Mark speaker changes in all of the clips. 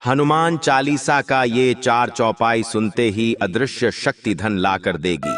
Speaker 1: हनुमान चालीसा का ये 4 चौपाई सुनते ही अदृश्य शक्ति धन लाकर देगी।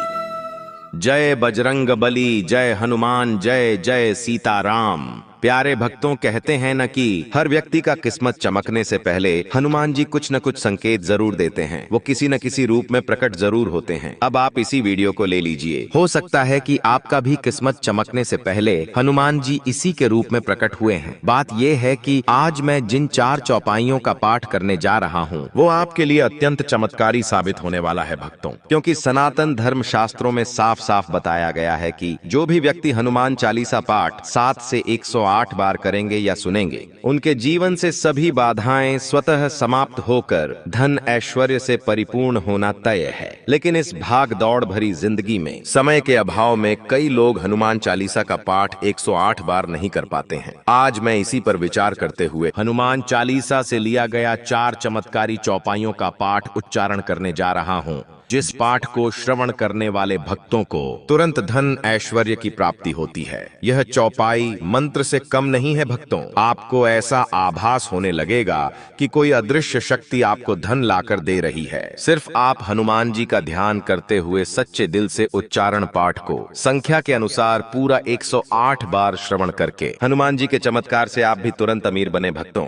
Speaker 1: जय बजरंग बली, जय हनुमान, जय जय सीताराम। प्यारे भक्तों, कहते हैं न कि हर व्यक्ति का किस्मत चमकने से पहले हनुमान जी कुछ न कुछ संकेत जरूर देते हैं। वो किसी न किसी रूप में प्रकट जरूर होते हैं। अब आप इसी वीडियो को ले लीजिए। हो सकता है कि आपका भी किस्मत चमकने से पहले हनुमान जी इसी के रूप में प्रकट हुए हैं। बात यह है कि आज मैं जिन 4 चौपाइयों का पाठ करने जा रहा हूँ वो आपके लिए अत्यंत चमत्कारी साबित होने वाला है भक्तों, क्योंकि सनातन धर्म शास्त्रों में साफ साफ बताया गया है कि जो भी व्यक्ति हनुमान चालीसा पाठ 7 से 108 बार करेंगे या सुनेंगे, उनके जीवन से सभी बाधाएं स्वतः समाप्त होकर धन ऐश्वर्य से परिपूर्ण होना तय है। लेकिन इस भाग दौड़ भरी जिंदगी में समय के अभाव में कई लोग हनुमान चालीसा का पाठ 108 बार नहीं कर पाते हैं। आज मैं इसी पर विचार करते हुए हनुमान चालीसा से लिया गया 4 चमत्कारी चौपाइयों का पाठ उच्चारण करने जा रहा हूँ, जिस पाठ को श्रवण करने वाले भक्तों को तुरंत धन ऐश्वर्य की प्राप्ति होती है। यह चौपाई मंत्र से कम नहीं है भक्तों। आपको ऐसा आभास होने लगेगा कि कोई अदृश्य शक्ति आपको धन लाकर दे रही है। सिर्फ आप हनुमान जी का ध्यान करते हुए सच्चे दिल से उच्चारण पाठ को संख्या के अनुसार पूरा 108 बार श्रवण करके हनुमान जी के चमत्कार से आप भी तुरंत अमीर बने भक्तों।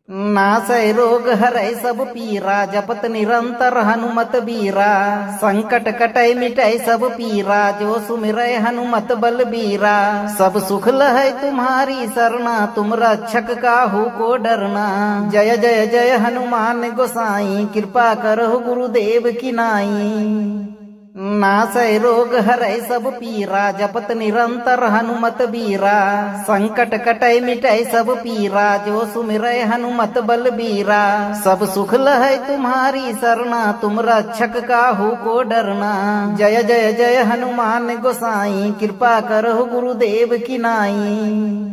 Speaker 2: नासै रोग हरै सब पीरा, जपत निरंतर हनुमत बीरा। संकट कटै मिटै सब पीरा, जो सुमिरै हनुमत बलबीरा। सब सुख लहै तुम्हारी सरना, तुम रक्षक काहू को डरना। जय जय जय हनुमान गोसाई, कृपा करहु गुरुदेव की नाई। नासै रोग हरै सब पीरा, जपत निरंतर हनुमत बीरा। संकट कटै मिटै सब पीरा, जो सुमिरै हनुमत बलबीरा। सब सुख लहै तुम्हारी सरना, तुम रक्षक काहू को डरना। जय जय जय हनुमान गोसाई, कृपा करहु गुरुदेव की नाई।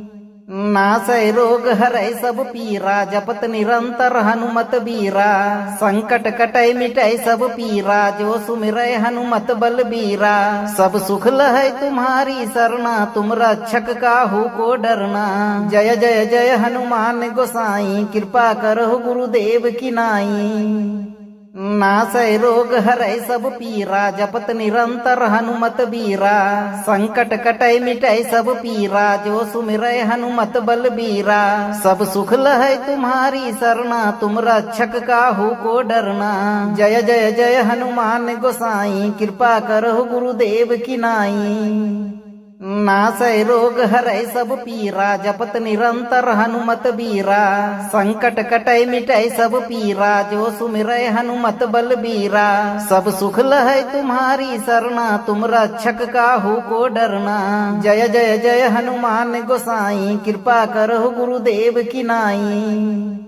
Speaker 2: नासै रोग हरै सब पीरा, जपत निरंतर हनुमत बीरा। संकट कटै मिटै सब पीरा, जो सुमिरै हनुमत बलबीरा। सब सुख लहै तुम्हारी सरना, तुम रक्षक काहू को डरना। जय जय जय हनुमान गोसाई, कृपा करहु गुरुदेव की नाई। नासै रोग हरै सब पीरा, जपत निरंतर हनुमत बीरा। संकट कटै मिटै सब पीरा, जो सुमिरै हनुमत बलबीरा। सब सुख लहै तुम्हारी सरना, तुम रक्षक काहू को डरना। जय जय जय हनुमान गोसाई, कृपा करहु गुरुदेव की नाई। नासै रोग हरै सब पीरा, जपत निरंतर हनुमत बीरा। संकट कटै मिटै सब पीरा, जो सुमिरै हनुमत बलबीरा। सब सुख लहै तुम्हारी सरना, तुम रक्षक काहू को डरना। जय जय जय हनुमान गोसाई, कृपा करहु गुरुदेव की नाई।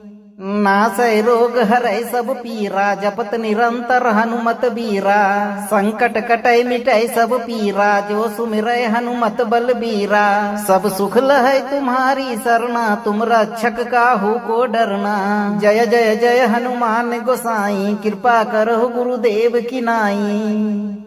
Speaker 2: नासै रोग हरै सब पीरा, जपत निरंतर हनुमत बीरा। संकट कटै मिटै सब पीरा, जो सुमिरै हनुमत बलबीरा। सब सुख लहै तुम्हारी सरना, तुम रक्षक काहू को डरना। जय जय जय हनुमान गोसाई, कृपा करहु गुरुदेव की नाई।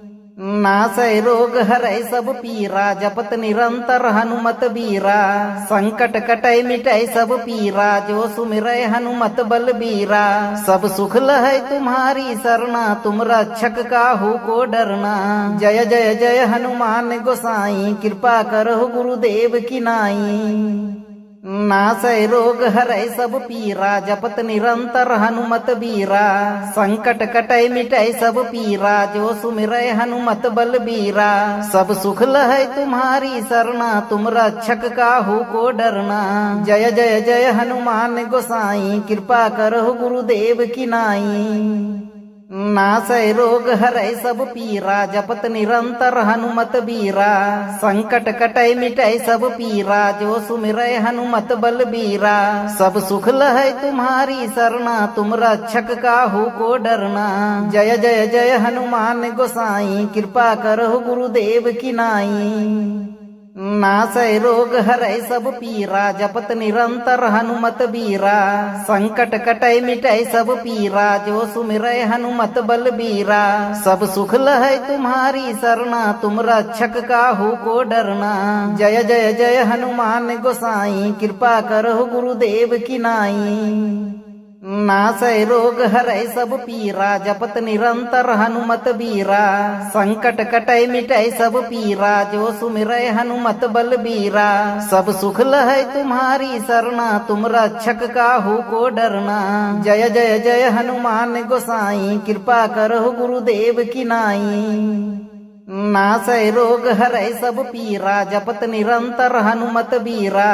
Speaker 2: नासै रोग हरै सब पीरा, जपत निरंतर हनुमत बीरा। संकट कटै मिटै सब पीरा, जो सुमिरै हनुमत बलबीरा। सब सुख लहै तुम्हारी सरना, तुम रक्षक काहू को डरना। जय जय जय हनुमान गोसाई, कृपा करहु गुरुदेव की नाई। नासै रोग हरै सब पीरा, जपत निरंतर हनुमत बीरा। संकट कटै मिटै सब पीरा, जो सुमिरै हनुमत बलबीरा। सब सुख लहै तुम्हारी सरना, तुम रक्षक काहू को डरना। जय जय जय हनुमान गोसाई, कृपा करहु गुरुदेव की नाई। नासै रोग हरै सब पीरा, जपत निरंतर हनुमत बीरा। संकट कटै मिटै सब पीरा, जो सुमिरै हनुमत बलबीरा। सब सुख लहै तुम्हारी सरना, तुम रक्षक काहू को डरना। जय जय जय हनुमान गोसाई, कृपा करहु गुरुदेव की नाई। नासै रोग हरै सब पीरा, जपत निरंतर हनुमत बीरा। संकट कटै मिटै सब पीरा, जो सुमिरै हनुमत बलबीरा। सब सुख लहै तुम्हारी सरना, तुम रक्षक काहू को डरना। जय जय जय हनुमान गोसाई, कृपा करहु गुरुदेव की नाई। नासै रोग हरै सब पीरा जपत निरंतर हनुमत बीरा संकट कटै मिटै सब पीरा जो सुमिरै हनुमत बलबीरा सब सुख लहै तुम्हारी सरना तुम रक्षक काहू को डरना जय जय जय हनुमान गोसाई कृपा करहु गुरुदेव की नाई नासै रोग हरै सब पीरा जपत निरंतर हनुमत बीरा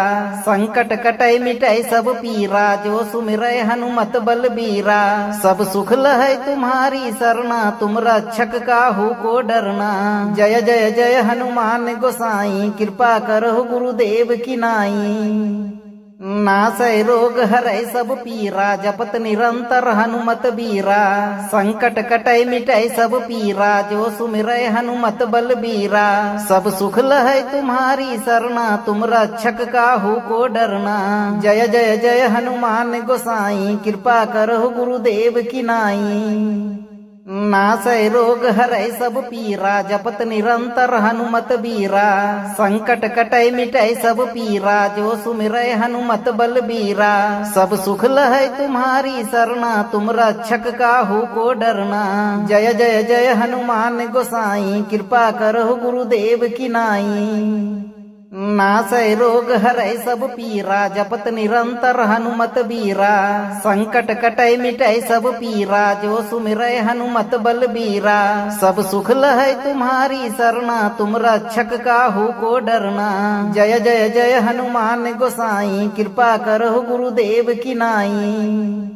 Speaker 2: संकट कटै मिटै सब पीरा जो सुमिरै हनुमत बलबीरा सब सुख लहै तुम्हारी सरना तुम रक्षक काहू को डरना जय जय जय हनुमान गोसाई कृपा करहु गुरुदेव की नाई नासै रोग हरै सब पीरा जपत निरंतर हनुमत बीरा संकट कटै मिटै सब पीरा जो सुमिरै हनुमत बलबीरा सब सुख लहै तुम्हारी सरना तुम रक्षक काहू को डरना जय जय जय हनुमान गोसाई कृपा करहु गुरुदेव की नाई नासै रोग हरै सब पीरा जपत निरंतर हनुमत बीरा संकट कटै मिटै सब पीरा जो सुमिरै हनुमत बलबीरा सब सुख लहै तुम्हारी सरना तुम रक्षक काहू को डरना जय जय जय हनुमान गोसाई कृपा करहु गुरुदेव की नाई नासै रोग हरै सब पीरा जपत निरंतर हनुमत बीरा संकट कटै मिटै सब पीरा जो सुमिरै हनुमत बलबीरा सब सुख लहै तुम्हारी सरना तुम रक्षक काहू को डरना जय जय जय हनुमान गोसाई कृपा करहु गुरुदेव की नाई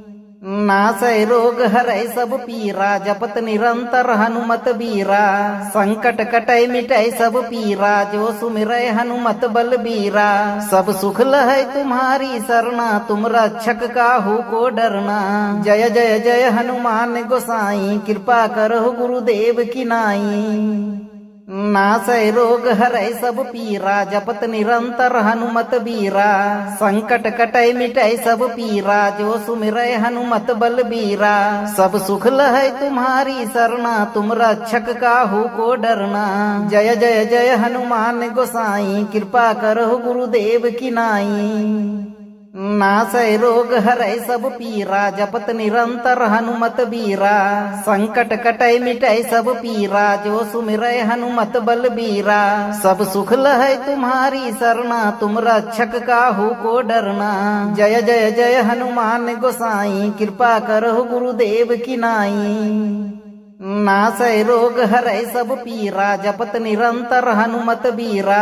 Speaker 2: नासै रोग हरै सब पीरा जपत निरंतर हनुमत बीरा संकट कटै मिटै सब पीरा जो सुमिरै हनुमत बलबीरा सब सुख लहै तुम्हारी सरना तुम रक्षक काहू को डरना जय जय जय हनुमान गोसाई कृपा करहु गुरुदेव की नाई नासै रोग हरै सब पीरा जपत निरंतर हनुमत बीरा संकट कटै मिटै सब पीरा जो सुमिरै हनुमत बलबीरा सब सुख लहै तुम्हारी सरना तुम रक्षक काहू को डरना जय जय जय हनुमान गोसाई कृपा करहु गुरुदेव की नाई नासै रोग हरै सब पीरा जपत निरंतर हनुमत बीरा संकट कटै मिटै सब पीरा जो सुमिरै हनुमत बलबीरा सब सुख लहै तुम्हारी सरना तुम रक्षक काहू को डरना जय जय जय हनुमान गोसाई कृपा करहु गुरुदेव की नाई नासै रोग हरै सब पीरा जपत निरंतर हनुमत बीरा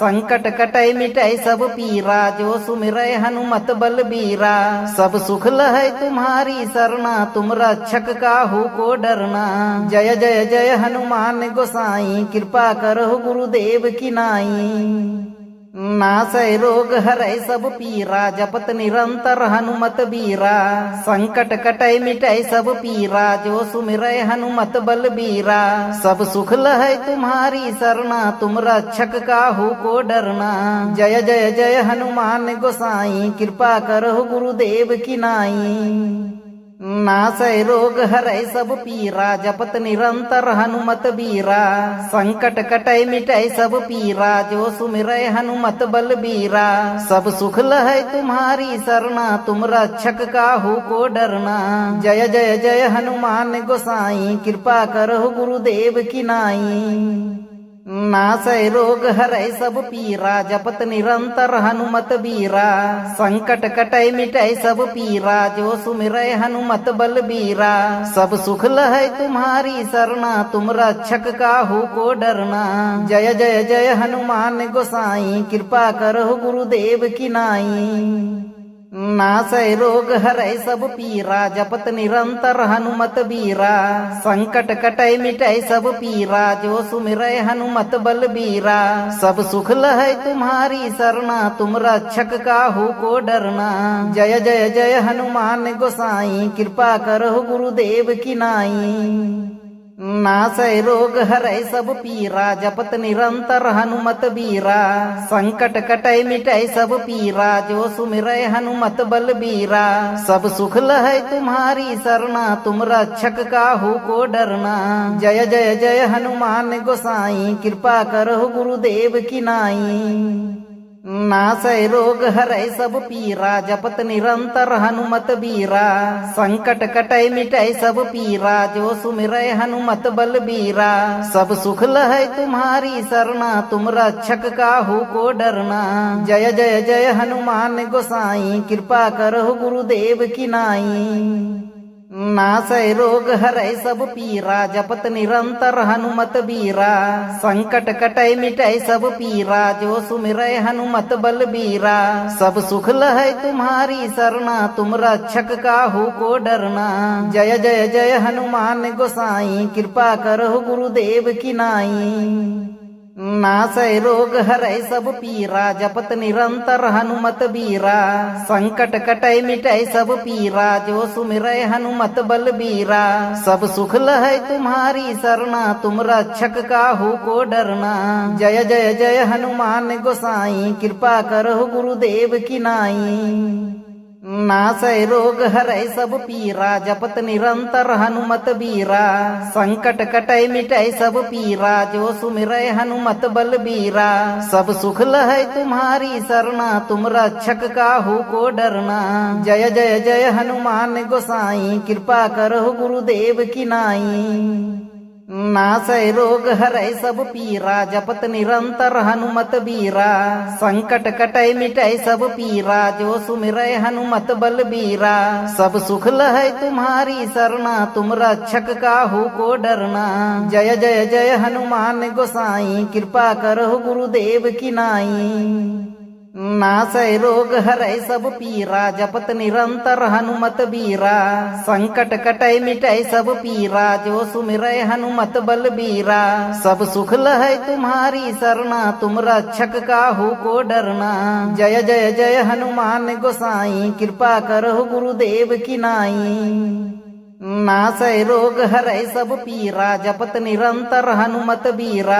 Speaker 2: संकट कटै मिटै सब पीरा जो सुमिरै हनुमत बलबीरा सब सुख लहै तुम्हारी सरना तुम रक्षक काहू को डरना जय जय जय हनुमान गोसाई कृपा करहु गुरुदेव की नाई नासै रोग हरै सब पीरा जपत निरंतर हनुमत बीरा संकट कटै मिटै सब पीरा जो सुमिरै हनुमत बलबीरा सब सुख लहै तुम्हारी सरना तुम रक्षक काहू को डरना जय जय जय हनुमान गोसाई कृपा करहु गुरुदेव की नाई नासै रोग हरै सब पीरा जपत निरंतर हनुमत बीरा संकट कटै मिटै सब पीरा जो सुमिरै हनुमत बलबीरा सब सुख लहै तुम्हारी सरना तुम रक्षक काहू को डरना जय जय जय हनुमान गोसाई कृपा करहु गुरुदेव की नाई नासै रोग हरै सब पीरा जपत निरंतर हनुमत बीरा संकट कटै मिटै सब पीरा जो सुमिरै हनुमत बलबीरा सब सुख लहै तुम्हारी सरना तुम रक्षक काहू को डरना जय जय जय हनुमान गोसाई कृपा करहु गुरुदेव की नाई नासै रोग हरै सब पीरा जपत निरंतर हनुमत बीरा संकट कटै मिटै सब पीरा जो सुमिरै हनुमत बलबीरा सब सुख लहै तुम्हारी सरना तुम रक्षक काहू को डरना जय जय जय हनुमान गोसाई कृपा करहु गुरुदेव की नाई नासै रोग हरै सब पीरा जपत निरंतर हनुमत बीरा संकट कटै मिटै सब पीरा जो सुमिरै हनुमत बलबीरा सब सुख लहै तुम्हारी सरना तुम रक्षक काहू को डरना जय जय जय हनुमान गोसाई कृपा करहु गुरुदेव की नाई नासै रोग हरै सब पीरा जपत निरंतर हनुमत बीरा संकट कटै मिटै सब पीरा जो सुमिरै हनुमत बलबीरा सब सुख लहै तुम्हारी सरना तुम रक्षक काहू को डरना जय जय जय हनुमान गोसाई कृपा करहु गुरुदेव की नाई नासै रोग हरै सब पीरा जपत निरंतर हनुमत बीरा संकट कटै मिटै सब पीरा जो सुमिरै हनुमत बलबीरा सब सुख लहै तुम्हारी सरना तुम रक्षक काहू को डरना जय जय जय हनुमान गोसाई कृपा करहु गुरुदेव की नाई नासै रोग हरै सब पीरा जपत निरंतर हनुमत बीरा संकट कटै मिटै सब पीरा जो सुमिरै हनुमत बलबीरा सब सुख लहै तुम्हारी सरना तुम रक्षक काहू को डरना जय जय जय हनुमान गोसाई कृपा करहु गुरुदेव की नाई नासै रोग हरै सब पीरा जपत निरंतर हनुमत बीरा संकट कटै मिटै सब पीरा जो सुमिरै हनुमत बलबीरा सब सुख लहै तुम्हारी सरना तुम रक्षक काहू को डरना जय जय जय हनुमान गोसाई कृपा करहु गुरुदेव की नाई नासै रोग हरै सब पीरा जपत निरंतर हनुमत बीरा संकट कटै मिटै सब पीरा जो सुमिरै हनुमत बलबीरा सब सुख लहै तुम्हारी सरना तुम रक्षक काहू को डरना जय जय जय हनुमान गोसाई कृपा करहु गुरुदेव की नाई नासै रोग हरै सब पीरा जपत निरंतर हनुमत बीरा संकट कटै मिटै सब पीरा जो सुमिरै हनुमत बलबीरा सब सुख लहै तुम्हारी सरना तुम रक्षक काहू को डरना जय जय जय हनुमान गोसाई कृपा करहु गुरुदेव की नाई नासै रोग हरै सब पीरा जपत निरंतर हनुमत बीरा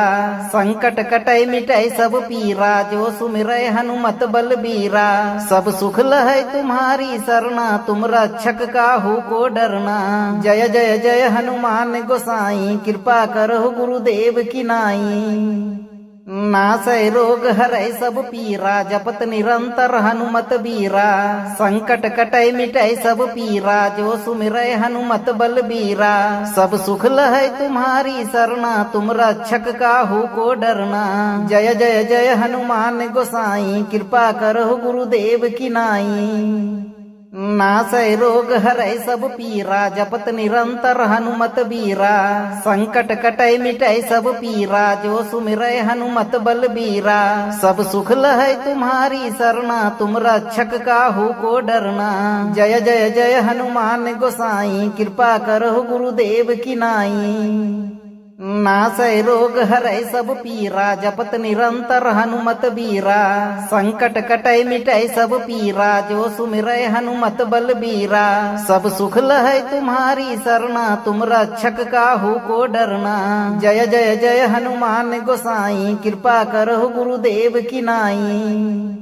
Speaker 2: संकट कटै मिटै सब पीरा जो सुमिरै हनुमत बलबीरा सब सुख लहै तुम्हारी सरना तुम रक्षक काहू को डरना जय जय जय हनुमान गोसाई कृपा करहु गुरुदेव की नाई नासै रोग हरै सब पीरा जपत निरंतर हनुमत बीरा संकट कटै मिटै सब पीरा जो सुमिरै हनुमत बलबीरा सब सुख लहै तुम्हारी सरना तुम रक्षक काहू को डरना जय जय जय हनुमान गोसाई कृपा करहु गुरुदेव की नाई नासै रोग हरै सब पीरा जपत निरंतर हनुमत बीरा संकट कटै मिटै सब पीरा जो सुमिरै हनुमत बलबीरा सब सुख लहै तुम्हारी सरना तुम रक्षक काहू को डरना जय जय जय हनुमान गोसाई कृपा करहु गुरुदेव की नाई नासै रोग हरै सब पीरा जपत निरंतर हनुमत बीरा संकट कटै मिटै सब पीरा जो सुमिरै हनुमत बलबीरा सब सुख लहै तुम्हारी सरना तुम रक्षक काहू को डरना जय जय जय हनुमान गोसाई कृपा करहु गुरुदेव की नाई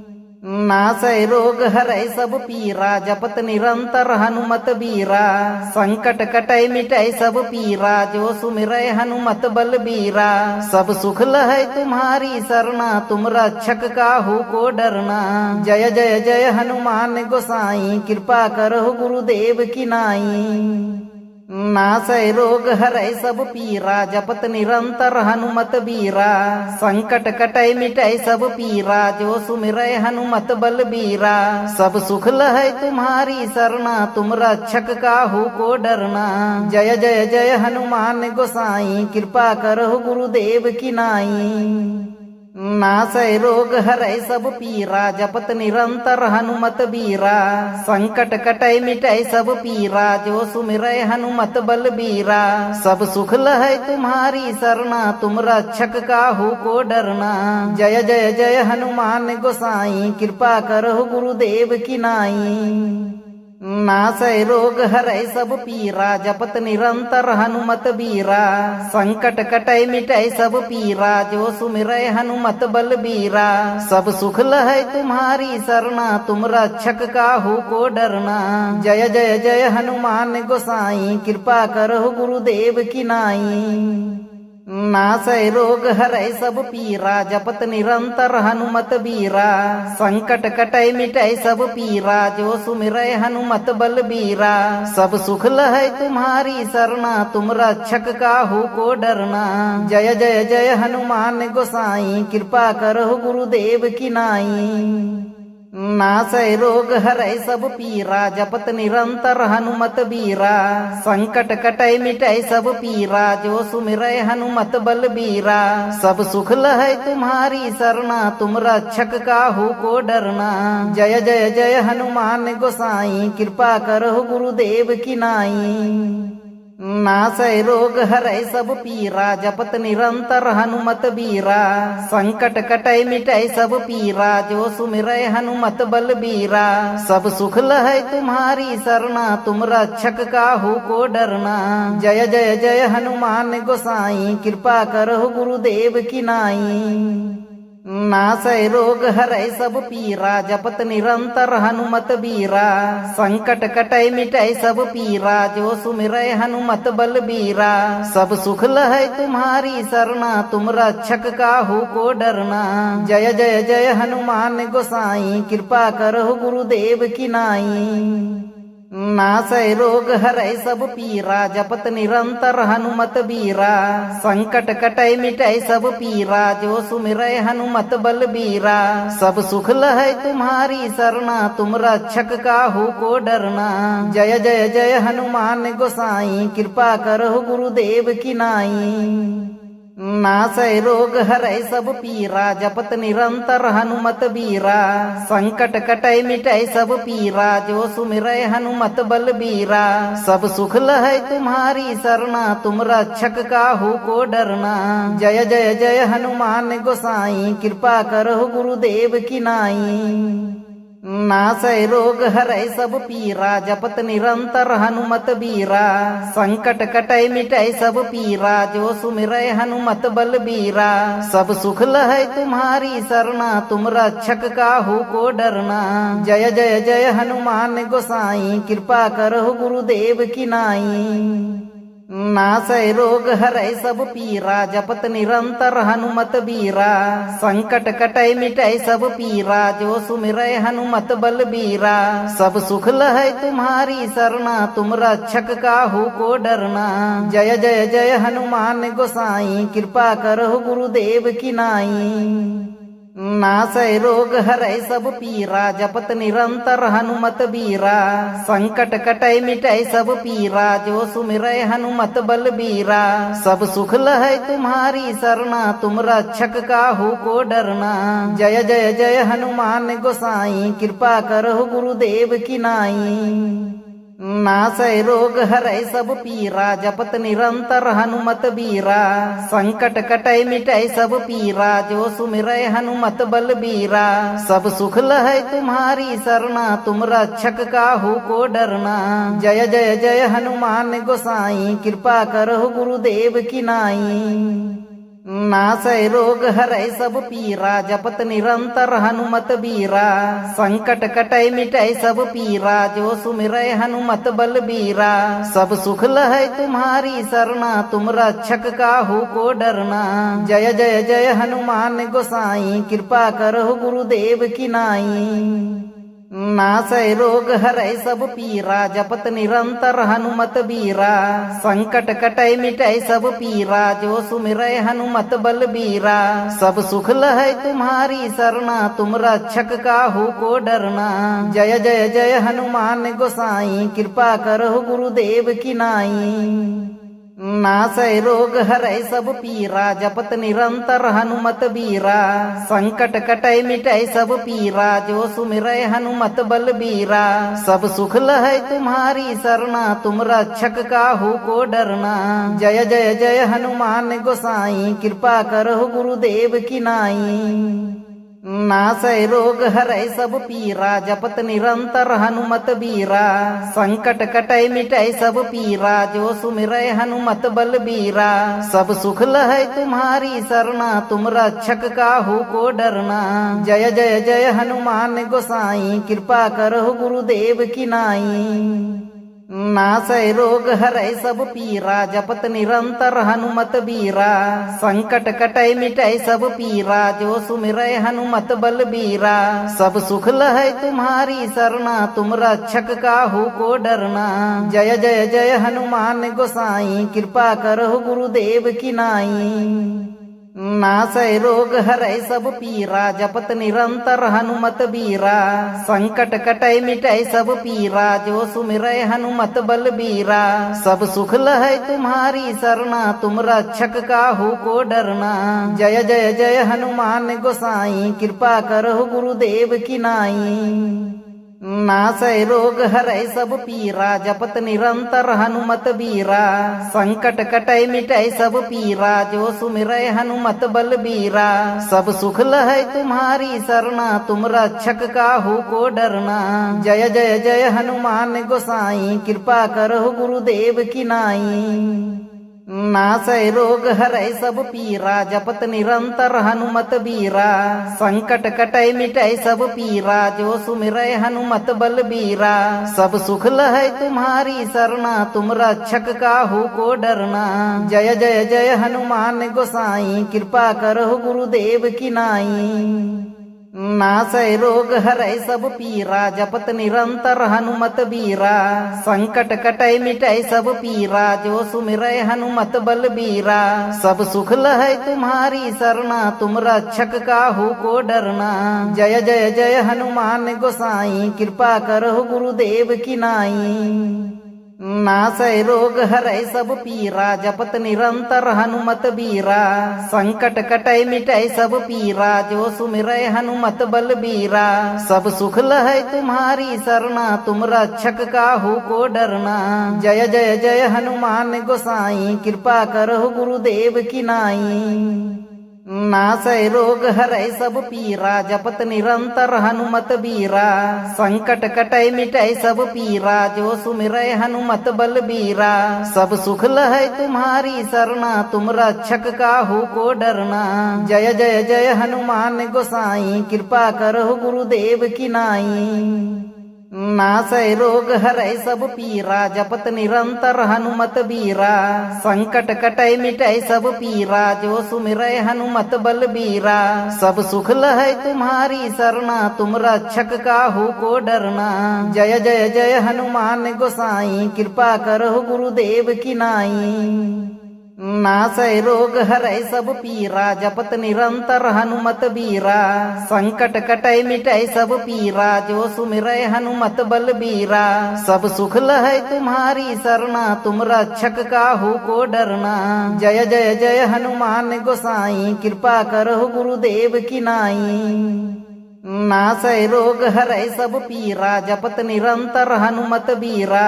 Speaker 2: नासै रोग हरै सब पीरा जपत निरंतर हनुमत बीरा संकट कटै मिटै सब पीरा जो सुमिरै हनुमत बलबीरा सब सुख लहै तुम्हारी सरना तुम रक्षक काहू को डरना जय जय जय हनुमान गोसाई कृपा करहु गुरुदेव की नाई नासै रोग हरै सब पीरा जपत निरंतर हनुमत बीरा संकट कटै मिटै सब पीरा जो सुमिरै हनुमत बलबीरा सब सुख लहै तुम्हारी सरना तुम रक्षक काहू को डरना जय जय जय हनुमान गोसाई कृपा करहु गुरुदेव की नाई नासै रोग हरै सब पीरा जपत निरंतर हनुमत बीरा संकट कटै मिटै सब पीरा जो सुमिरै हनुमत बलबीरा सब सुख लहै तुम्हारी सरना तुम रक्षक काहू को डरना जय जय जय हनुमान गोसाई कृपा करहु गुरुदेव की नाई नासै रोग हरै सब पीरा जपत निरंतर हनुमत बीरा संकट कटै मिटै सब पीरा जो सुमिरै हनुमत बलबीरा सब सुख लहै तुम्हारी सरना तुम रक्षक काहू को डरना जय जय जय हनुमान गोसाई कृपा करहु गुरुदेव की नाई नासै रोग हरै सब पीरा जपत निरंतर हनुमत बीरा संकट कटै मिटै सब पीरा जो सुमिरै हनुमत बलबीरा सब सुख लहै तुम्हारी सरना तुम रक्षक काहू को डरना जय जय जय हनुमान गोसाई कृपा करहु गुरुदेव की नाई नासै रोग हरै सब पीरा जपत निरंतर हनुमत बीरा संकट कटै मिटै सब पीरा जो सुमिरै हनुमत बलबीरा सब सुख लहै तुम्हारी सरना तुम रक्षक काहू को डरना जय जय जय हनुमान गोसाई कृपा करहु गुरुदेव की नाई नासै रोग हरै सब पीरा जपत निरंतर हनुमत बीरा संकट कटै मिटै सब पीरा जो सुमिरै हनुमत बलबीरा सब सुख लहै तुम्हारी सरना तुम रक्षक काहू को डरना जय जय जय हनुमान गोसाई कृपा करहु गुरुदेव की नाई नासै रोग हरै सब पीरा जपत निरंतर हनुमत बीरा संकट कटै मिटै सब पीरा जो सुमिरै हनुमत बलबीरा सब सुख लहै तुम्हारी सरना तुम रक्षक काहू को डरना जय जय जय हनुमान गोसाई कृपा करहु गुरुदेव की नाई नासै रोग हरै सब पीरा जपत निरंतर हनुमत बीरा संकट कटै मिटै सब पीरा जो सुमिरै हनुमत बलबीरा सब सुख लहै तुम्हारी सरना तुम रक्षक काहू को डरना जय जय जय हनुमान गोसाई कृपा करहु गुरुदेव की नाई नासै रोग हरै सब पीरा जपत निरंतर हनुमत बीरा संकट कटै मिटै सब पीरा जो सुमिरै हनुमत बलबीरा सब सुख लहै तुम्हारी सरना तुम रक्षक काहू को डरना जय जय जय हनुमान गोसाई कृपा करहु गुरुदेव की नाई नासै रोग हरै सब पीरा जपत निरंतर हनुमत बीरा संकट कटै मिटै सब पीरा जो सुमिरै हनुमत बलबीरा सब सुख लहै तुम्हारी सरना तुम रक्षक काहू को डरना जय जय जय हनुमान गोसाई कृपा करहु गुरुदेव की नाई नासै रोग हरै सब पीरा जपत निरंतर हनुमत बीरा संकट कटै मिटै सब पीरा जो सुमिरै हनुमत बलबीरा सब सुख लहै तुम्हारी सरना तुम रक्षक काहू को डरना जय जय जय हनुमान गोसाई कृपा करहु गुरुदेव की नाई नासै रोग हरै सब पीरा जपत निरंतर हनुमत बीरा संकट कटै मिटै सब पीरा जो सुमिरै हनुमत बलबीरा सब सुख लहै तुम्हारी सरना तुम रक्षक काहू को डरना जय जय जय हनुमान गोसाई कृपा करहु गुरुदेव की नाई नासै रोग हरै सब पीरा जपत निरंतर हनुमत बीरा संकट कटै मिटै सब पीरा जो सुमिरै हनुमत बलबीरा सब सुख लहै तुम्हारी सरना तुम रक्षक काहू को डरना जय जय जय हनुमान गोसाई कृपा करहु गुरुदेव की नाई नासै रोग हरै सब पीरा जपत निरंतर हनुमत बीरा संकट कटै मिटै सब पीरा जो सुमिरै हनुमत बलबीरा सब सुख लहै तुम्हारी सरना तुम रक्षक काहू को डरना जय जय जय हनुमान गोसाई कृपा करहु गुरुदेव की नाई नासै रोग हरै सब पीरा जपत निरंतर हनुमत बीरा संकट कटै मिटै सब पीरा जो सुमिरै हनुमत बलबीरा सब सुख लहै तुम्हारी सरना तुम रक्षक काहू को डरना जय जय जय हनुमान गोसाई कृपा करहु गुरुदेव की नाई नासै रोग हरै सब पीरा जपत निरंतर हनुमत बीरा संकट कटै मिटै सब पीरा जो सुमिरै हनुमत बलबीरा सब सुख लहै तुम्हारी सरना तुम रक्षक काहू को डरना जय जय जय हनुमान गोसाई कृपा करहु गुरुदेव की नाई नासै रोग हरै सब पीरा जपत निरंतर हनुमत बीरा संकट कटै मिटै सब पीरा जो सुमिरै हनुमत बलबीरा सब सुख लहै तुम्हारी सरना तुम रक्षक काहू को डरना जय जय जय हनुमान गोसाई कृपा करहु गुरुदेव की नाई नासै रोग हरै सब पीरा जपत निरंतर हनुमत बीरा संकट कटै मिटै सब पीरा जो सुमिरै हनुमत बलबीरा सब सुख लहै तुम्हारी सरना तुम रक्षक काहू को डरना जय जय जय हनुमान गोसाई कृपा करहु गुरुदेव की नाई नासै रोग हरै सब पीरा जपत निरंतर हनुमत बीरा संकट कटै मिटै सब पीरा जो सुमिरै हनुमत बलबीरा सब सुख लहै तुम्हारी सरना तुम रक्षक काहू को डरना जय जय जय हनुमान गोसाई कृपा करहु गुरुदेव की नाई नासै रोग हरै सब पीरा जपत निरंतर हनुमत बीरा संकट कटै मिटै सब पीरा जो सुमिरै हनुमत बलबीरा सब सुख लहै तुम्हारी सरना तुम रक्षक काहू को डरना जय जय जय हनुमान गोसाई कृपा करहु गुरुदेव की नाई नासै रोग हरै सब पीरा जपत निरंतर हनुमत बीरा संकट कटै मिटै सब पीरा जो सुमिरै हनुमत बलबीरा सब सुख लहै तुम्हारी सरना तुम रक्षक काहू को डरना जय जय जय हनुमान गोसाई कृपा करहु गुरुदेव की नाई नासै रोग हरै सब पीरा जपत निरंतर हनुमत बीरा संकट कटै मिटै सब पीरा जो सुमिरै हनुमत बलबीरा सब सुख लहै तुम्हारी सरना तुम रक्षक काहू को डरना जय जय जय हनुमान गोसाई कृपा करहु गुरुदेव की नाई नासै रोग हरै सब पीरा जपत निरंतर हनुमत बीरा संकट कटै मिटै सब पीरा जो सुमिरै हनुमत बलबीरा सब सुख लहै तुम्हारी सरना तुम रक्षक काहू को डरना जय जय जय हनुमान गोसाई कृपा करहु गुरुदेव की नाई नासै रोग हरै सब पीरा जपत निरंतर हनुमत बीरा संकट कटै मिटै सब पीरा जो सुमिरै हनुमत बलबीरा सब सुख लहै तुम्हारी सरना तुम रक्षक काहू को डरना जय जय जय हनुमान गोसाई कृपा करहु गुरुदेव की नाई नासै रोग हरै सब पीरा जपत निरंतर हनुमत बीरा संकट कटै मिटै सब पीरा जो सुमिरै हनुमत बलबीरा सब सुख लहै तुम्हारी सरना तुम रक्षक काहू को डरना जय जय जय हनुमान गोसाई कृपा करहु गुरुदेव की नाई नासै रोग हरै सब पीरा जपत निरंतर हनुमत बीरा संकट कटै मिटै सब पीरा जो सुमिरै हनुमत बलबीरा सब सुख लहै तुम्हारी सरना तुम रक्षक काहू को डरना जय जय जय हनुमान गोसाई कृपा करहु गुरुदेव की नाई नासै रोग हरै सब पीरा जपत निरंतर हनुमत बीरा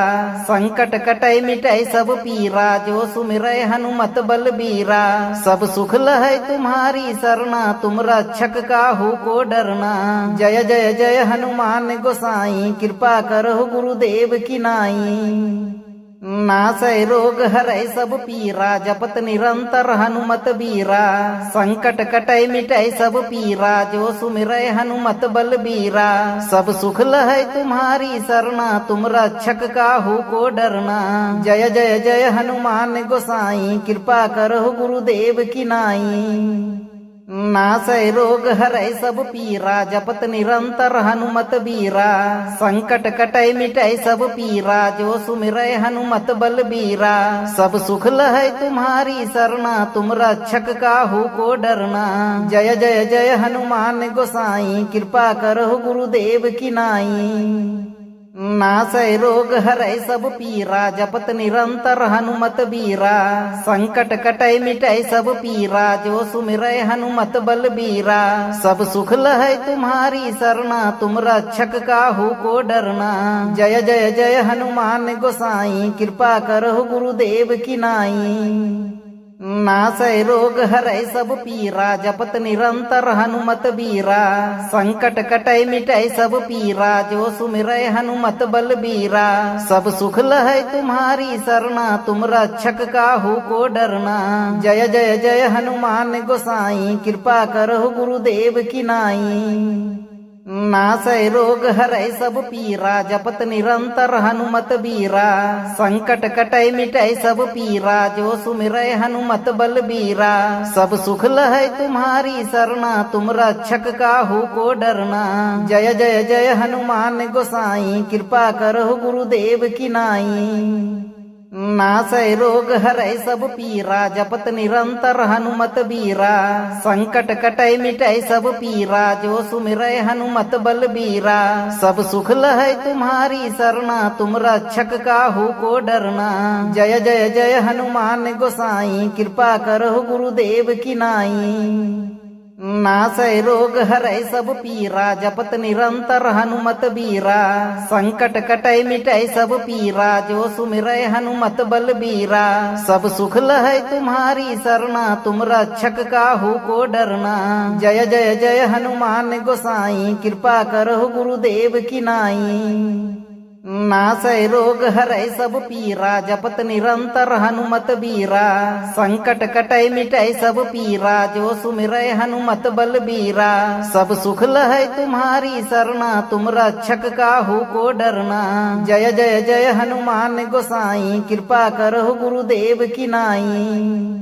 Speaker 2: संकट कटै मिटै सब पीरा जो सुमिरै हनुमत बलबीरा सब सुख लहै तुम्हारी सरना तुम रक्षक काहू को डरना जय जय जय हनुमान गोसाई कृपा करहु गुरुदेव की नाई नासै रोग हरै सब पीरा जपत निरंतर हनुमत बीरा संकट कटै मिटै सब पीरा जो सुमिरै हनुमत बलबीरा सब सुख लहै तुम्हारी सरना तुम रक्षक काहू को डरना जय जय जय हनुमान गोसाई कृपा करहु गुरुदेव की नाई नासै रोग हरै सब पीरा जपत निरंतर हनुमत बीरा संकट कटै मिटै सब पीरा जो सुमिरै हनुमत बलबीरा सब सुख लहै तुम्हारी सरना तुम रक्षक काहू को डरना जय जय जय हनुमान गोसाई कृपा करहु गुरुदेव की नाई नासै रोग हरै सब पीरा जपत निरंतर हनुमत बीरा संकट कटै मिटै सब पीरा जो सुमिरै हनुमत बलबीरा सब सुख लहै तुम्हारी सरना तुम रक्षक काहू को डरना जय जय जय हनुमान गोसाई कृपा करहु गुरुदेव की नाई नासै रोग हरै सब पीरा जपत निरंतर हनुमत बीरा संकट कटै मिटै सब पीरा जो सुमिरै हनुमत बलबीरा सब सुख लहै तुम्हारी सरना तुम रक्षक काहू को डरना जय जय जय हनुमान गोसाई कृपा करहु गुरुदेव की नाई नासै रोग हरै सब पीरा जपत निरंतर हनुमत बीरा। संकट कटै मिटै सब पीरा जो सुमिरै हनुमत बलबीरा। सब सुख लहै तुम्हारी सरना तुम रक्षक काहू को डरना। जय जय जय हनुमान गोसाई कृपा करहु गुरुदेव की नाई। नासै रोग हरै सब पीरा जपत निरंतर हनुमत बीरा। संकट कटै मिटै सब पीरा जो सुमिरै हनुमत बलबीरा। सब सुख लहै तुम्हारी सरना तुम रक्षक काहू को डरना। जय जय जय हनुमान गोसाई कृपा करहु गुरुदेव की नाई। नासै रोग हरै सब पीरा जपत निरंतर हनुमत बीरा। संकट कटै मिटै सब पीरा जो सुमिरै हनुमत बलबीरा। सब सुख लहै तुम्हारी सरना तुम रक्षक काहू को डरना। जय जय जय हनुमान गोसाई कृपा करहु गुरुदेव की नाई। नासै रोग हरै सब पीरा जपत निरंतर हनुमत बीरा। संकट कटै मिटै सब पीरा जो सुमिरै हनुमत बलबीरा। सब सुख लहै तुम्हारी सरना तुम रक्षक काहू को डरना। जय जय जय हनुमान गोसाई कृपा करहु गुरुदेव की नाई।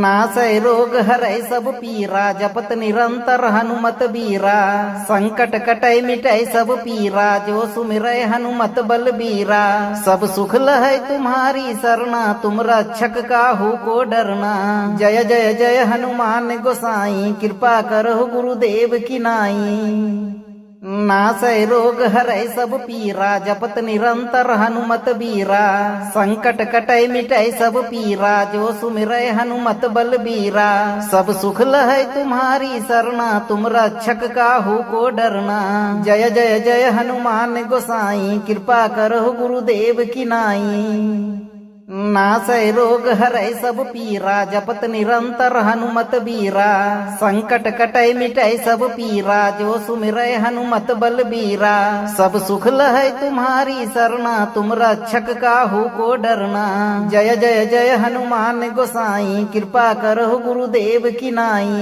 Speaker 2: नासै रोग हरै सब पीरा जपत निरंतर हनुमत बीरा। संकट कटै मिटै सब पीरा जो सुमिरै हनुमत बलबीरा। सब सुख लहै तुम्हारी सरना तुम रक्षक काहू को डरना। जय जय जय हनुमान गोसाई कृपा करहु गुरुदेव की नाई। नासै रोग हरै सब पीरा जपत निरंतर हनुमत बीरा। संकट कटै मिटै सब पीरा जो सुमिरै हनुमत बलबीरा। सब सुख लहै तुम्हारी सरना तुम रक्षक काहू को डरना। जय जय जय हनुमान गोसाई कृपा करहु गुरुदेव की नाई। नासै रोग हरै सब पीरा जपत निरंतर हनुमत बीरा। संकट कटै मिटै सब पीरा जो सुमिरै हनुमत बलबीरा। सब सुख लहै तुम्हारी सरना तुम रक्षक काहू को डरना। जय जय जय हनुमान गोसाई कृपा करहु गुरुदेव की नाई।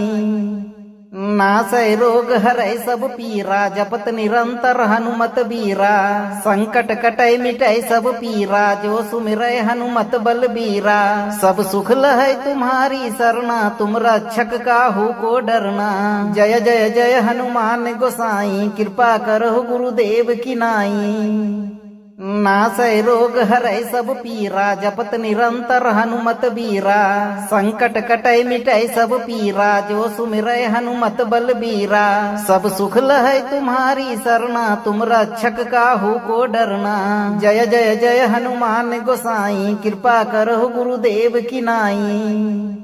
Speaker 2: नासै रोग हरै सब पीरा जपत निरंतर हनुमत बीरा। संकट कटै मिटै सब पीरा जो सुमिरै हनुमत बलबीरा। सब सुख लहै तुम्हारी सरना तुम रक्षक काहू को डरना। जय जय जय हनुमान गोसाई कृपा करहु गुरुदेव की नाई। नासै रोग हरै सब पीरा जपत निरंतर हनुमत बीरा। संकट कटै मिटै सब पीरा जो सुमिरै हनुमत बलबीरा। सब सुख लहै तुम्हारी सरना तुम रक्षक काहू को डरना। जय जय जय हनुमान गोसाई कृपा करहु गुरुदेव की नाई।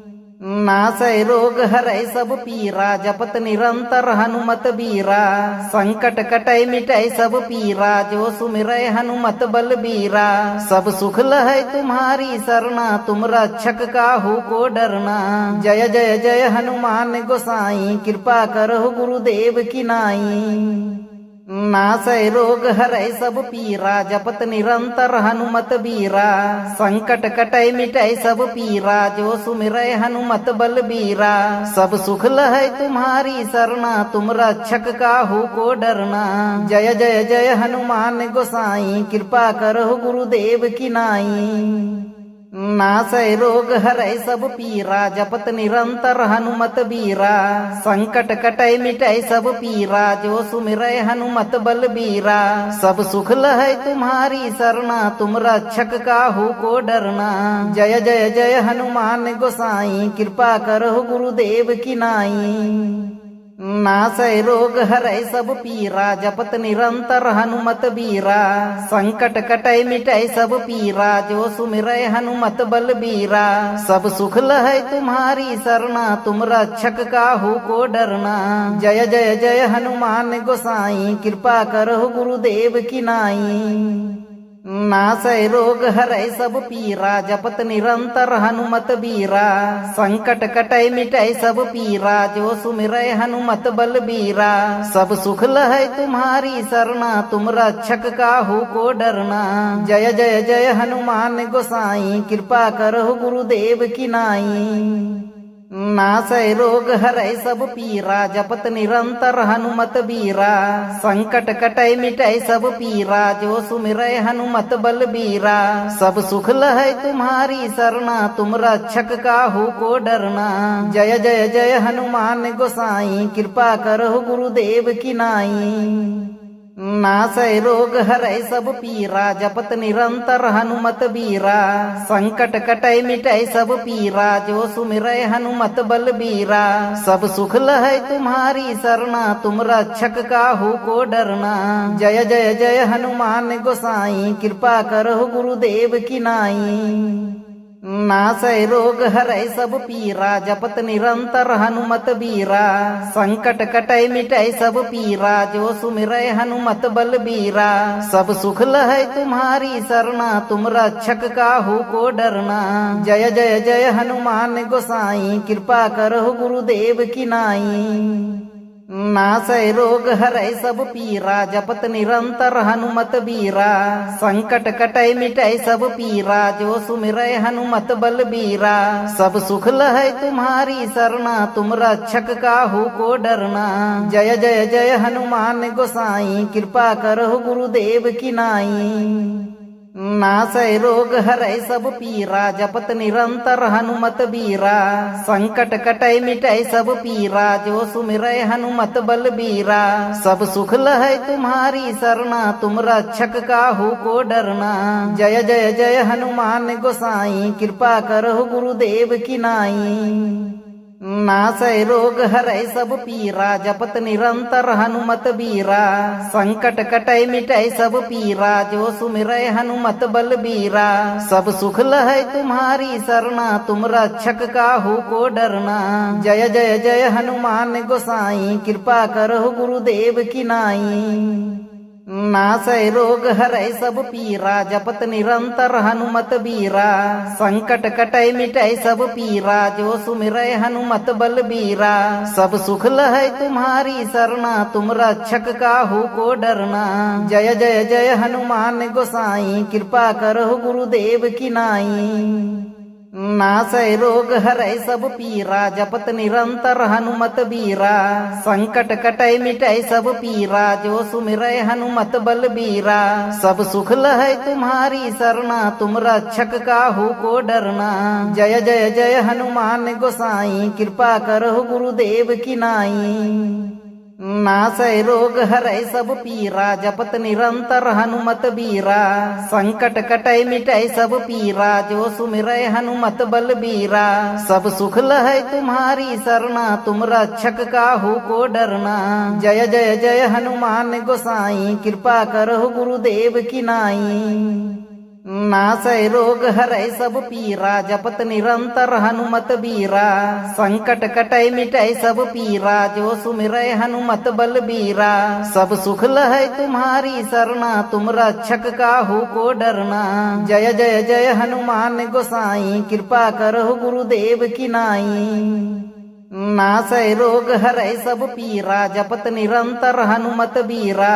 Speaker 2: नासै रोग हरै सब पीरा जपत निरंतर हनुमत बीरा। संकट कटै मिटै सब पीरा जो सुमिरै हनुमत बलबीरा। सब सुख लहै तुम्हारी सरना तुम रक्षक काहू को डरना। जय जय जय हनुमान गोसाई कृपा करहु गुरुदेव की नाई। नासै रोग हरै सब पीरा जपत निरंतर हनुमत बीरा। संकट कटै मिटै सब पीरा जो सुमिरै हनुमत बलबीरा। सब सुख लहै तुम्हारी सरना तुम रक्षक काहू को डरना। जय जय जय हनुमान गोसाई कृपा करहु गुरुदेव की नाई। नासै रोग हरै सब पीरा जपत निरंतर हनुमत बीरा। संकट कटै मिटै सब पीरा जो सुमिरै हनुमत बलबीरा। सब सुख लहै तुम्हारी सरना तुम रक्षक काहू को डरना। जय जय जय हनुमान गोसाई कृपा करहु गुरुदेव की नाई। नासै रोग हरै सब पीरा जपत निरंतर हनुमत बीरा। संकट कटै मिटै सब पीरा जो सुमिरै हनुमत बलबीरा। सब सुख लहै तुम्हारी सरना तुम रक्षक काहू को डरना। जय जय जय हनुमान गोसाई कृपा करहु गुरुदेव की नाई। नासै रोग हरै सब पीरा जपत निरंतर हनुमत बीरा। संकट कटै मिटै सब पीरा जो सुमिरै हनुमत बलबीरा। सब सुख लहै तुम्हारी सरना तुम रक्षक काहू को डरना। जय जय जय हनुमान गोसाई कृपा करहु गुरुदेव की नाई। नासै रोग हरै सब पीरा जपत निरंतर हनुमत बीरा संकट कटै मिटै सब पीरा जो सुमिरै हनुमत बलबीरा सब सुख लहै तुम्हारी सरना तुम रक्षक काहू को डरना जय जय जय हनुमान गोसाई कृपा करहु गुरुदेव की नाई नासै रोग हरै सब पीरा जपत निरंतर हनुमत बीरा संकट कटै मिटै सब पीरा जो सुमिरै हनुमत बलबीरा सब सुख लहै तुम्हारी सरना तुम रक्षक काहू को डरना जय जय जय हनुमान गोसाई कृपा करहु गुरुदेव की नाई नासै रोग हरै सब पीरा जपत निरंतर हनुमत बीरा संकट कटै मिटै सब पीरा जो सुमिरै हनुमत बलबीरा सब सुख लहै तुम्हारी सरना तुम रक्षक काहू को डरना जय जय जय हनुमान गोसाई कृपा करहु गुरुदेव की नाई नासै रोग हरै सब पीरा जपत निरंतर हनुमत बीरा संकट कटै मिटै सब पीरा जो सुमिरै हनुमत बलबीरा सब सुख लहै तुम्हारी सरना तुम रक्षक काहू को डरना जय जय जय हनुमान गोसाई कृपा करहु गुरुदेव की नाई नासै रोग हरै सब पीरा जपत निरंतर हनुमत बीरा संकट कटै मिटै सब पीरा जो सुमिरै हनुमत बलबीरा सब सुख लहै तुम्हारी सरना तुम रक्षक काहू को डरना जय जय जय हनुमान गोसाई कृपा करहु गुरुदेव की नाई नासै रोग हरै सब पीरा जपत निरंतर हनुमत बीरा संकट कटै मिटै सब पीरा जो सुमिरै हनुमत बलबीरा सब सुख लहै तुम्हारी सरना तुम रक्षक काहू को डरना जय जय जय हनुमान गोसाई कृपा करहु गुरुदेव की नाई नासै रोग हरै सब पीरा जपत निरंतर हनुमत बीरा संकट कटै मिटै सब पीरा जो सुमिरै हनुमत बलबीरा सब सुख लहै तुम्हारी सरना तुम रक्षक काहू को डरना जय जय जय हनुमान गोसाई कृपा करहु गुरुदेव की नाई नासै रोग हरै सब पीरा जपत निरंतर हनुमत बीरा संकट कटै मिटै सब पीरा जो सुमिरै हनुमत बलबीरा सब सुख लहै तुम्हारी सरना तुम रक्षक काहू को डरना जय जय जय हनुमान गोसाई कृपा करहु गुरुदेव की नाई नासै रोग हरै सब पीरा जपत निरंतर हनुमत बीरा संकट कटै मिटै सब पीरा जो सुमिरै हनुमत बलबीरा सब सुख लहै तुम्हारी सरना तुम रक्षक काहू को डरना जय जय जय हनुमान गोसाई कृपा करहु गुरुदेव की नाई नासै रोग हरै सब पीरा जपत निरंतर हनुमत बीरा संकट कटै मिटै सब पीरा जो सुमिरै हनुमत बलबीरा सब सुख लहै तुम्हारी सरना तुम रक्षक काहू को डरना जय जय जय हनुमान गोसाई कृपा करहु गुरुदेव की नाई नासै रोग हरै सब पीरा जपत निरंतर हनुमत बीरा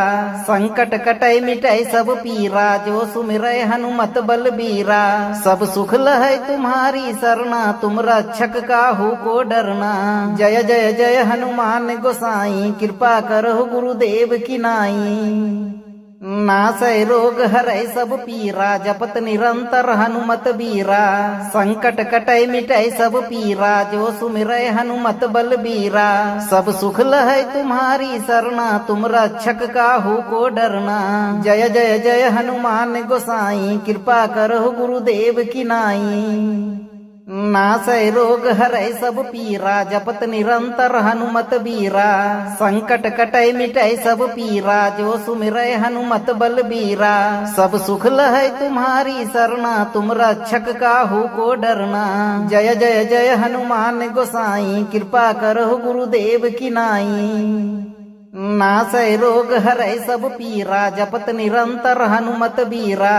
Speaker 2: संकट कटै मिटै सब पीरा जो सुमिरै हनुमत बलबीरा सब सुख लहै तुम्हारी सरना तुम रक्षक काहू को डरना जय जय जय हनुमान गोसाई कृपा करहु गुरुदेव की नाई नासै रोग हरै सब पीरा जपत निरंतर हनुमत बीरा संकट कटै मिटै सब पीरा जो सुमिरै हनुमत बलबीरा सब सुख लहै तुम्हारी सरना तुम रक्षक काहू को डरना जय जय जय हनुमान गोसाई कृपा करहु गुरुदेव की नाई नासै रोग हरै सब पीरा जपत निरंतर हनुमत बीरा संकट कटै मिटै सब पीरा जो सुमिरै हनुमत बलबीरा सब सुख लहै तुम्हारी सरना तुम रक्षक काहू को डरना जय जय जय हनुमान गोसाई कृपा करहु गुरुदेव की नाई नासै रोग हरै सब पीरा जपत निरंतर हनुमत बीरा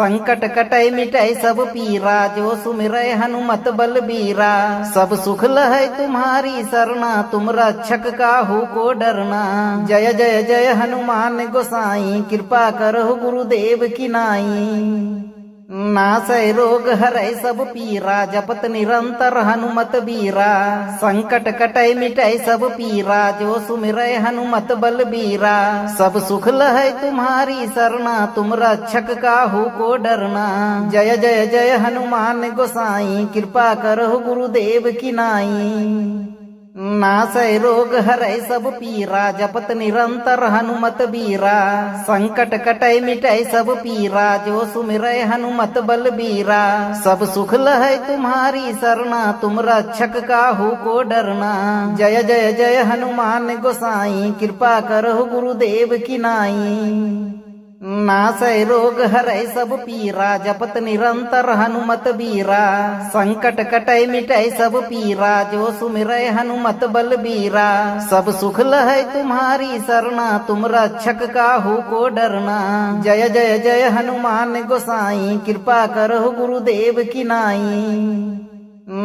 Speaker 2: संकट कटै मिटै सब पीरा जो सुमिरै हनुमत बलबीरा सब सुख लहै तुम्हारी सरना तुम रक्षक काहू को डरना जय जय जय हनुमान गोसाई कृपा करहु गुरुदेव की नाई नासै रोग हरै सब पीरा जपत निरंतर हनुमत बीरा संकट कटै मिटै सब पीरा जो सुमिरै हनुमत बलबीरा सब सुख लहै तुम्हारी सरना तुम रक्षक काहू को डरना जय जय जय हनुमान गोसाई कृपा करहु गुरुदेव की नाई नासै रोग हरै सब पीरा जपत निरंतर हनुमत बीरा संकट कटै मिटै सब पीरा जो सुमिरै हनुमत बलबीरा सब सुख लहै तुम्हारी सरना तुम रक्षक काहू को डरना जय जय जय हनुमान गोसाई कृपा करहु गुरुदेव की नाई नासै रोग हरै सब पीरा जपत निरंतर हनुमत बीरा संकट कटै मिटै सब पीरा जो सुमिरै हनुमत बलबीरा सब सुख लहै तुम्हारी सरना तुम रक्षक काहू को डरना जय जय जय हनुमान गोसाई कृपा करहु गुरुदेव की नाई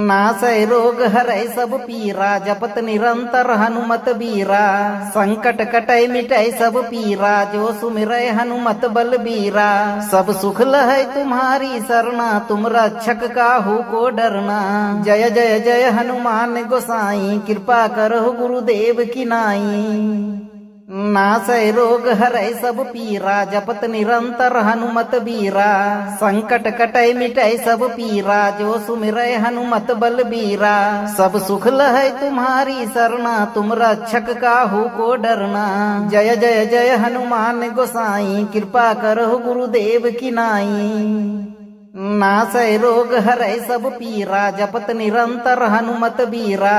Speaker 2: नासै रोग हरै सब पीरा जपत निरंतर हनुमत बीरा संकट कटै मिटै सब पीरा जो सुमिरै हनुमत बलबीरा सब सुख लहै तुम्हारी सरना तुम रक्षक काहू को डरना जय जय जय हनुमान गोसाई कृपा करहु गुरुदेव की नाई नासै रोग हरै सब पीरा जपत निरंतर हनुमत बीरा संकट कटै मिटै सब पीरा जो सुमिरै हनुमत बलबीरा सब सुख लहै तुम्हारी सरना तुम रक्षक काहू को डरना जय जय जय हनुमान गोसाई कृपा करहु गुरुदेव की नाई नासै रोग हरै सब पीरा जपत निरंतर हनुमत बीरा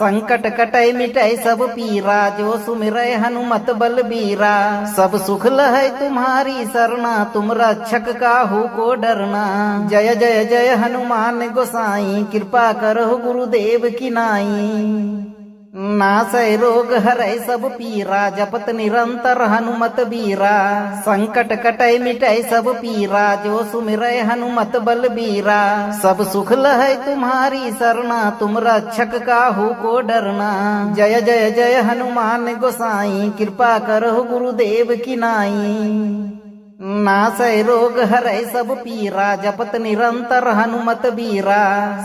Speaker 2: संकट कटै मिटै सब पीरा जो सुमिरै हनुमत बलबीरा सब सुख लहै तुम्हारी सरना तुम रक्षक काहू को डरना जय जय जय हनुमान गोसाई कृपा करहु गुरुदेव की नाई नासै रोग हरै सब पीरा जपत निरंतर हनुमत बीरा संकट कटै मिटै सब पीरा जो सुमिरै हनुमत बलबीरा सब सुख लहै तुम्हारी सरना तुम रक्षक काहू को डरना जय जय जय हनुमान गोसाई कृपा करहु गुरुदेव की नाई नासै रोग हरै सब पीरा जपत निरंतर हनुमत बीरा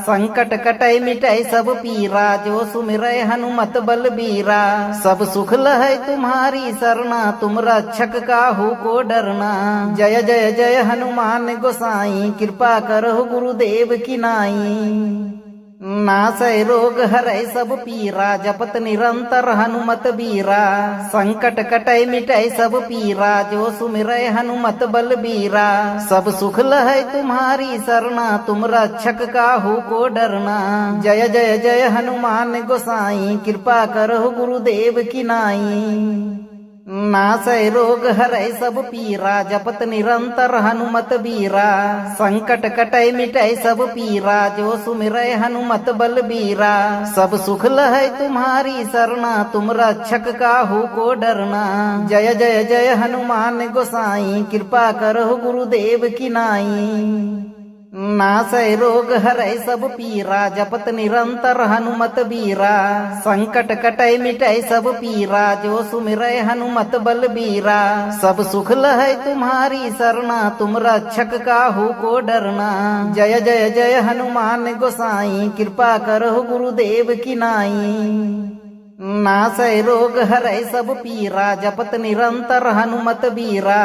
Speaker 2: संकट कटै मिटै सब पीरा जो सुमिरै हनुमत बलबीरा सब सुख लहै तुम्हारी सरना तुम रक्षक काहू को डरना जय जय जय हनुमान गोसाई कृपा करहु गुरुदेव की नाई नासै रोग हरै सब पीरा जपत निरंतर हनुमत बीरा संकट कटै मिटै सब पीरा जो सुमिरै हनुमत बलबीरा सब सुख लहै तुम्हारी सरना तुम रक्षक काहू को डरना जय जय जय हनुमान गोसाई कृपा करहु गुरुदेव की नाई नासै रोग हरै सब पीरा जपत निरंतर हनुमत बीरा संकट कटै मिटै सब पीरा जो सुमिरै हनुमत बलबीरा सब सुख लहै तुम्हारी सरना तुम रक्षक काहू को डरना जय जय जय हनुमान गोसाई कृपा करहु गुरुदेव की नाई नासै रोग हरै सब पीरा जपत निरंतर हनुमत बीरा संकट कटै मिटै सब पीरा जो सुमिरै हनुमत बलबीरा सब सुख लहै तुम्हारी सरना तुम रक्षक काहू को डरना जय जय जय हनुमान गोसाई कृपा करहु गुरुदेव की नाई नासै रोग हरै सब पीरा जपत निरंतर हनुमत बीरा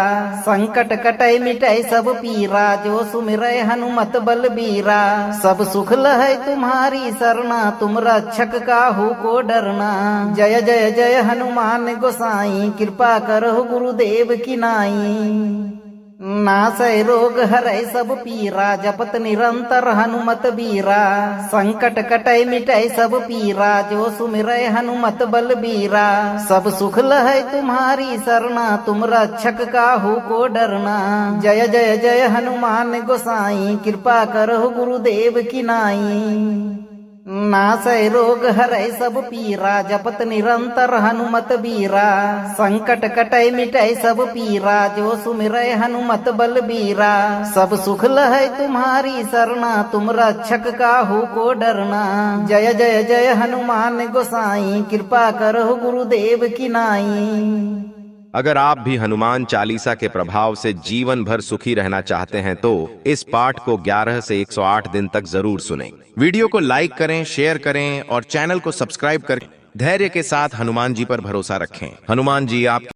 Speaker 2: संकट कटै मिटै सब पीरा जो सुमिरै हनुमत बलबीरा सब सुख लहै तुम्हारी सरना तुम रक्षक काहू को डरना जय जय जय हनुमान गोसाई कृपा करहु गुरुदेव की नाई नासै रोग हरै सब पीरा जपत निरंतर हनुमत बीरा संकट कटै मिटै सब पीरा जो सुमिरै हनुमत बलबीरा सब सुख लहै तुम्हारी सरना तुम रक्षक काहू को डरना जय जय जय हनुमान गोसाई कृपा करहु गुरुदेव की नाई नासै रोग हरै सब पीरा जपत निरंतर हनुमत बीरा संकट कटै मिटै सब पीरा जो सुमिरै हनुमत बलबीरा सब सुख लहै तुम्हारी सरना तुम रक्षक काहू को डरना जय जय जय हनुमान गोसाई कृपा करहु गुरुदेव की नाई
Speaker 1: अगर आप भी हनुमान चालीसा के प्रभाव से जीवन भर सुखी रहना चाहते हैं तो इस पाठ को 11 से 108 दिन तक जरूर सुनें। वीडियो को लाइक करें, शेयर करें और चैनल को सब्सक्राइब करें। धैर्य के साथ हनुमान जी पर भरोसा रखें। हनुमान जी आप